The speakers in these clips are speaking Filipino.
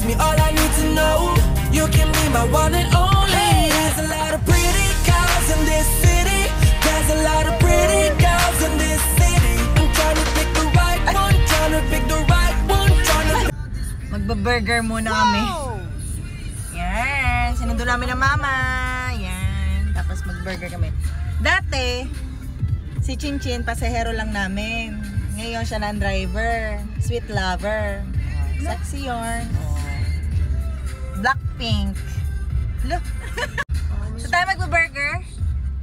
me all I need to know. You can be my one and only. There's a lot of pretty girls in this city. There's a lot of pretty girls in this city. I'm trying to pick the right one. Trying to pick the right one. Trying to... Magba-burger muna kami. Yan. Sinundo namin ng mama. Yan. Tapos mag-burger kami. Dati, si Chinchin, pasahero lang namin. Ngayon siya na ang driver. Sweet lover. Sexy yarn. Blackpink. Look. So tayo magba-burger?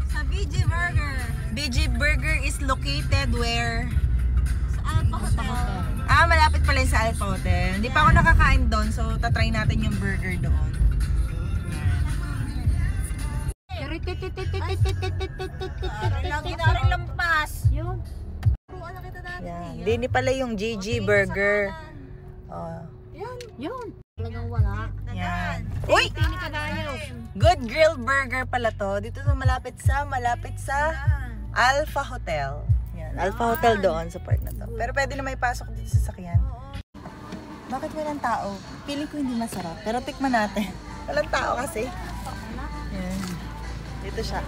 Sa BG Burger. BG Burger is located where? Sa Alpha Hotel. Ah, malapit pala yung sa Alpha Hotel. Hindi pa ako nakakain doon, so tatry natin yung burger doon. Lagi na rin lampas. Yun. Yan. Hindi pala yung GG Burger. Oh. Yun. Talagang wala. Yan. Uy! Good Grill Burger pala to. Dito sa malapit sa Alpha Hotel. Yan. Alpha Hotel doon sa part na to. Pero pwede na may pasok dito sa sakyan. Bakit walang tao? Feeling ko hindi masarap. Pero tikman natin. Walang tao kasi. Yan. Dito siya.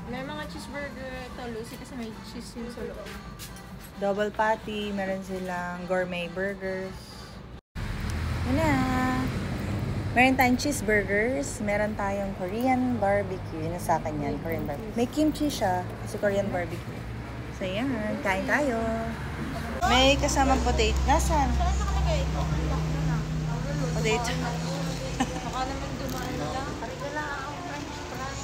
May mga cheeseburger ito, Lucy, kasi may cheese yung sa loob. Double patty. Meron silang gourmet burgers. Yan na. Meron tayong cheeseburgers. Meron tayong Korean barbecue. Yun sa akin yan, Korean barbecue. May kimchi siya kasi Korean barbecue. So yan, kain tayo. May kasamang potato. Nasaan? Saan nakalagay ito? Potato. Baka naman dumaan lang. Parigala ako French fries.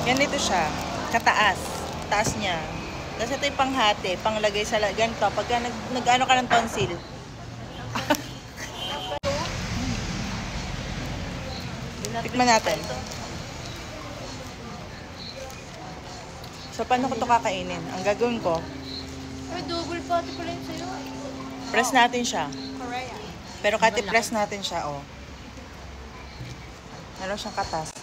Yan dito siya. Kataas. Taas niya. Tapos ito yung panghati. Panglagay sa ganito. Pagka nag-ano ka ng tonsil. Tikman natin. So, paano ko ito kakainin? Ang gagawin ko, Ay, double patty pala yun sa'yo. press natin siya. Korea. Pero kati press natin siya, oh. Meron siyang katas.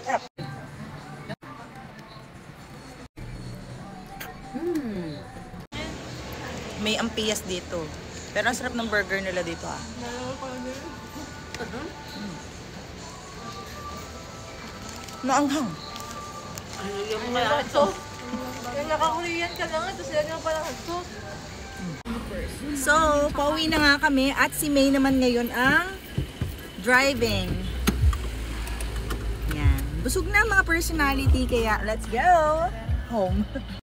Sarap. May ampiyas dito. Pero ang sarap ng burger nila dito, ah. Naanghang. Yung naka-Korean ka lang, tapos yan yung parang sauce. So, pauwi na nga kami at si May naman ngayon ang driving. Yan. Busog na ang mga personality kaya let's go home.